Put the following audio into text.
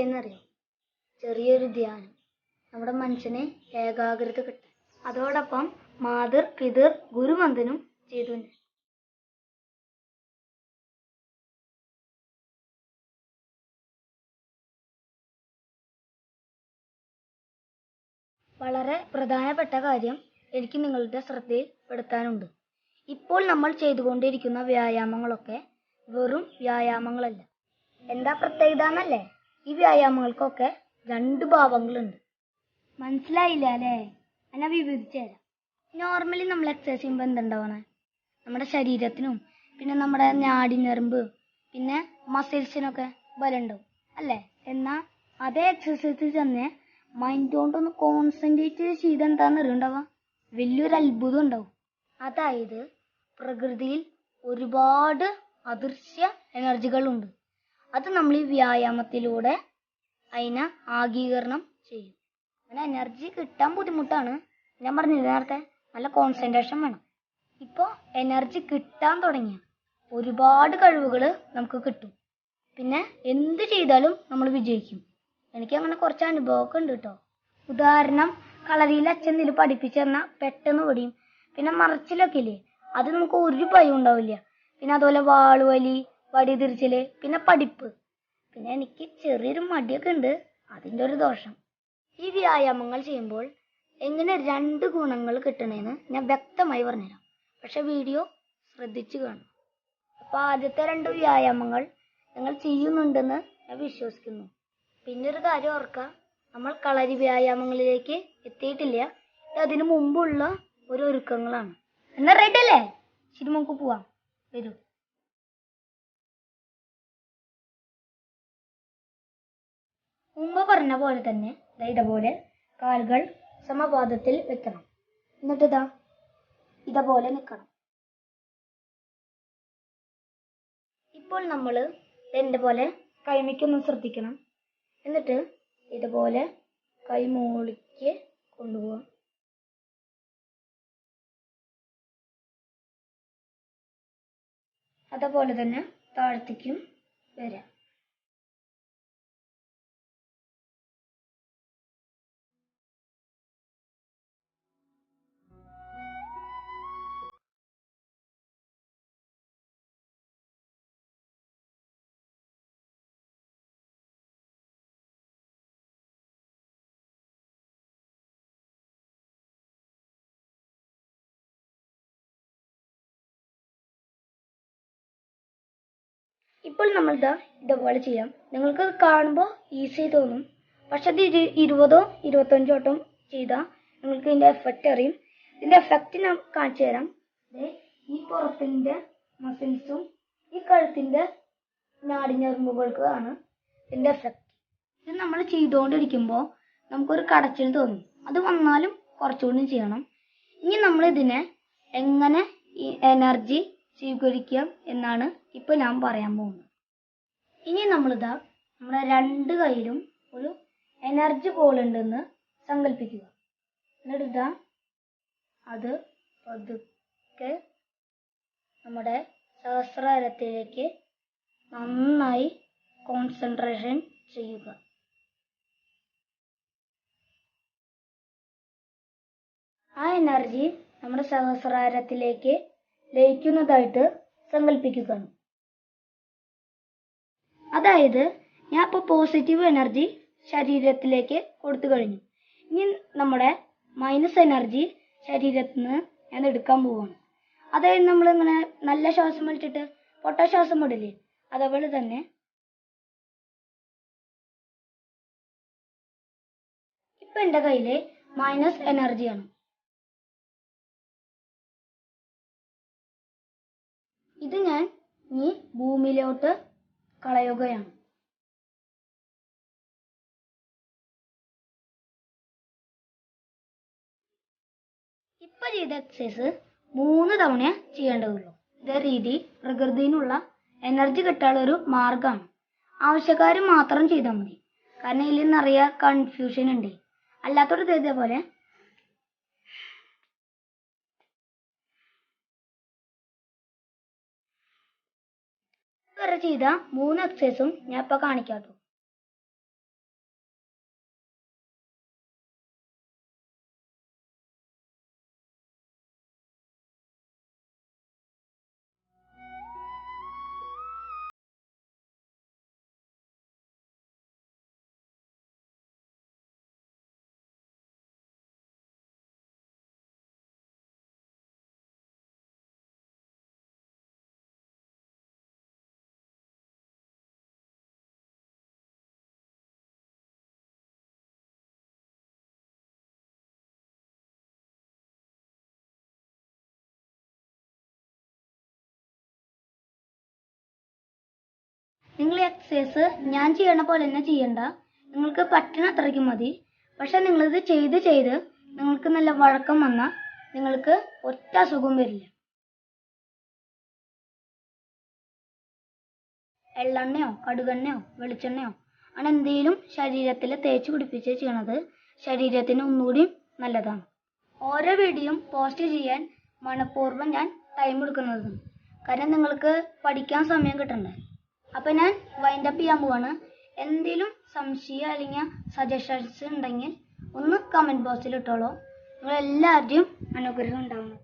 ചെയ്യുന്നറിയാം? ചെറിയൊരു ധ്യാനം. നമ്മുടെ മനസ്സിന് ഏകാഗ്രത കിട്ടും. അതോടൊപ്പം മാതൃ പിതൃ ഗുരുവന്ദനം ചെയ്തു. വളരെ പ്രധാനപ്പെട്ട കാര്യം എനിക്ക് നിങ്ങളുടെ ശ്രദ്ധയിൽപ്പെടുത്താനുണ്ട്. ഇപ്പോൾ നമ്മൾ ചെയ്തുകൊണ്ടിരിക്കുന്ന വ്യായാമങ്ങളൊക്കെ വെറും വ്യായാമങ്ങളല്ല. എന്താ പ്രത്യേകത എന്നല്ലേ? ഈ വ്യായാമങ്ങൾക്കൊക്കെ 2 ഭാവങ്ങളുണ്ട്. മനസ്സിലായില്ല അല്ലേ? ഞാൻ വിവരിച്ചു തരാം. നോർമലി നമ്മൾ എക്സസൈസ് ചെയ്യുമ്പോൾ എന്തുണ്ടാവണേ? നമ്മുടെ ശരീരത്തിനും പിന്നെ നമ്മുടെ നാഡിഞരമ്പ് പിന്നെ മസിൽസിനൊക്കെ ബലം ഉണ്ടാവും അല്ലേ? എന്നാൽ അതേ എക്സസൈസ് തന്നെ മൈൻഡ് കൊണ്ടൊന്ന് കോൺസെൻട്രേറ്റ് ചെയ്ത് എന്താണെന്ന് അറിയണ്ടാവുക? വലിയൊരു അത്ഭുതം ഉണ്ടാവും. അതായത് പ്രകൃതിയിൽ ഒരുപാട് അദൃശ്യ എനർജികളുണ്ട്. അത് നമ്മൾ ഈ വ്യായാമത്തിലൂടെ അതിനെ ആഗീകരണം ചെയ്യും. അങ്ങനെ എനർജി കിട്ടാൻ ബുദ്ധിമുട്ടാണ്. ഞാൻ പറഞ്ഞില്ല നേരത്തെ, നല്ല കോൺസെൻട്രേഷൻ വേണം. ഇപ്പോൾ എനർജി കിട്ടാൻ തുടങ്ങിയ ഒരുപാട് കഴിവുകൾ നമുക്ക് കിട്ടും. പിന്നെ എന്ത് ചെയ്താലും നമ്മൾ വിജയിക്കും. എനിക്ക് അങ്ങനെ കുറച്ച് അനുഭവമൊക്കെ ഉണ്ട് കേട്ടോ. ഉദാഹരണം, കളരിയിൽ അച്ഛൻ ഇതിൽ പഠിപ്പിച്ചു തന്നാൽ പെട്ടെന്ന് പഠിയും. പിന്നെ മറച്ചിലൊക്കെ ഇല്ലേ, അത് നമുക്ക് ഒരു ഭയം ഉണ്ടാവില്ല. പിന്നെ അതുപോലെ വാളുവലി, വടി തിരിച്ചല്, പിന്നെ പഠിപ്പ്. പിന്നെ എനിക്ക് ചെറിയൊരു മടിയൊക്കെ ഉണ്ട്, അതിൻ്റെ ഒരു ദോഷം. ഈ വ്യായാമങ്ങൾ ചെയ്യുമ്പോൾ എങ്ങനെ 2 ഗുണങ്ങൾ കിട്ടണേന്ന് ഞാൻ വ്യക്തമായി പറഞ്ഞുതരാം. പക്ഷെ വീഡിയോ ശ്രദ്ധിച്ചു കാണും. അപ്പോൾ ആദ്യത്തെ 2 വ്യായാമങ്ങൾ നിങ്ങൾ ചെയ്യുന്നുണ്ടെന്ന് ഞാൻ വിശ്വസിക്കുന്നു. പിന്നെ ഒരു കാര്യം ഓർക്കുക, നമ്മൾ കളരി വ്യായാമങ്ങളിലേക്ക് എത്തിയിട്ടില്ല. ഇത് അതിനു മുമ്പുള്ള ഒരു ഒരുക്കങ്ങളാണ്. എന്നാ റെഡി അല്ലേ? ശരി, നമുക്ക് പോവാം. വരൂ. മുമ്പ് പറഞ്ഞ പോലെ തന്നെ ഇതേപോലെ കാലുകൾ സമപാദത്തിൽ വെക്കണം. എന്നിട്ട് ഇതേപോലെ നിൽക്കണം. ഇപ്പോൾ നമ്മൾ എൻ്റെ പോലെ കൈമയ്ക്കൊന്ന് ശ്രദ്ധിക്കണം. എന്നിട്ട് ഇതുപോലെ കൈ മുകളിലേക്ക് കൊണ്ടുപോകാം. അതുപോലെ തന്നെ താഴത്തേക്കും വരാം. ഇപ്പോൾ നമ്മൾ ഇതുപോലെ ചെയ്യാം. നിങ്ങൾക്ക് കാണുമ്പോൾ ഈസി തോന്നും, പക്ഷെ അത് 20-25 വട്ടം ചെയ്താൽ നിങ്ങൾക്ക് ഇതിൻ്റെ എഫക്റ്റ് അറിയും. ഇതിൻ്റെ എഫക്റ്റ് ഞാൻ കാണിച്ചു തരാം. ഈ പുറത്തിൻ്റെ മസിൽസും ഈ കഴുത്തിൻ്റെ നാടിഞരമ്പുകൾക്കാണ് ഇതിൻ്റെ എഫക്റ്റ്. ഇത് നമ്മൾ ചെയ്തുകൊണ്ടിരിക്കുമ്പോൾ നമുക്കൊരു കടച്ചിൽ തോന്നും. അത് വന്നാലും കുറച്ചുകൂടി ചെയ്യണം. ഇനി നമ്മൾ ഇതിനെ എങ്ങനെ ഈ എനർജി സ്വീകരിക്കാം എന്നാണ് ഇപ്പൊ ഞാൻ പറയാൻ പോകുന്നത്. ഇനി നമ്മുടെ 2 കൈയിലും ഒരു എനർജി ബോൾ ഉണ്ടെന്ന് സങ്കല്പിക്കുക. എന്നിട്ട് അത് പതുക്കെ നമ്മുടെ സഹസ്രാരത്തിലേക്ക് നന്നായി കോൺസെൻട്രേഷൻ ചെയ്യുക. ആ എനർജി നമ്മുടെ സഹസ്രാരത്തിലേക്ക് ലയിക്കുന്നതായിട്ട് സങ്കല്പിക്കുക. അതായത് ഞാൻ ഇപ്പോൾ പോസിറ്റീവ് എനർജി ശരീരത്തിലേക്ക് കൊടുത്തു കഴിഞ്ഞു. ഇനി നമ്മുടെ മൈനസ് എനർജി ശരീരത്തിൽ നിന്ന് ഞാൻ എടുക്കാൻ പോവാണ്. അതായത് നമ്മളിങ്ങനെ നല്ല ശ്വാസം വലിച്ചിട്ട് പൊട്ട ശ്വാസം വിടില്ലേ, അതേപോലെ തന്നെ ഇപ്പൊ എൻ്റെ കയ്യില് മൈനസ് എനർജിയാണ്. ഇത് ഞാൻ ഈ ഭൂമിയിലോട്ട് കളയുകയാണ്. ഇപ്പൊ ചെയ്ത എക്സസൈസ് 3 തവണ ചെയ്യേണ്ടതുള്ളൂ. ഇതേ രീതി പ്രകൃതിയിലുള്ള എനർജി കിട്ടാനുള്ള ഒരു മാർഗമാണ്. ആവശ്യക്കാർ മാത്രം ചെയ്താൽ മതി. കാരണം ഇതിൽ നിറയെ കൺഫ്യൂഷൻ ഉണ്ട്. അല്ലാത്തവർ ഇതേപോലെ ചെയ്ത 3 എക്സസൈസും ഞാൻ ഇപ്പൊ കാണിക്കാട്ടോ. നിങ്ങൾ ഈ എക്സസൈസ് ഞാൻ ചെയ്യണ പോലെ തന്നെ ചെയ്യണ്ട. നിങ്ങൾക്ക് പറ്റണ അത്രയ്ക്ക് മതി. പക്ഷെ നിങ്ങളിത് ചെയ്ത് ചെയ്ത് നിങ്ങൾക്ക് നല്ല വഴക്കം വന്നാൽ നിങ്ങൾക്ക് ഒറ്റ അസുഖവും വരില്ല. എള്ളെണ്ണയോ കടുകെണ്ണയോ വെളിച്ചെണ്ണയോ അങ്ങനെ എന്തെങ്കിലും ശരീരത്തിൽ തേച്ച് പിടിപ്പിച്ച് ചെയ്യണത് ശരീരത്തിന് ഒന്നുകൂടി നല്ലതാണ്. ഓരോ വീഡിയോയും പോസ്റ്റ് ചെയ്യാൻ മനഃപൂർവ്വം ഞാൻ ടൈം എടുക്കുന്നതാണ്. കാരണം നിങ്ങൾക്ക് പഠിക്കാൻ സമയം കിട്ടണ്ടേ. അപ്പം ഞാൻ വൈൻഡപ്പ് ചെയ്യാൻ പോവാണ്. എന്തെങ്കിലും സംശയം അല്ലെങ്കിൽ സജഷൻസ് ഉണ്ടെങ്കിൽ ഒന്ന് കമൻറ്റ് ബോക്സിൽ ഇട്ടോളൂ. നിങ്ങളെല്ലാവരുടെയും അനുഗ്രഹം ഉണ്ടാവണം.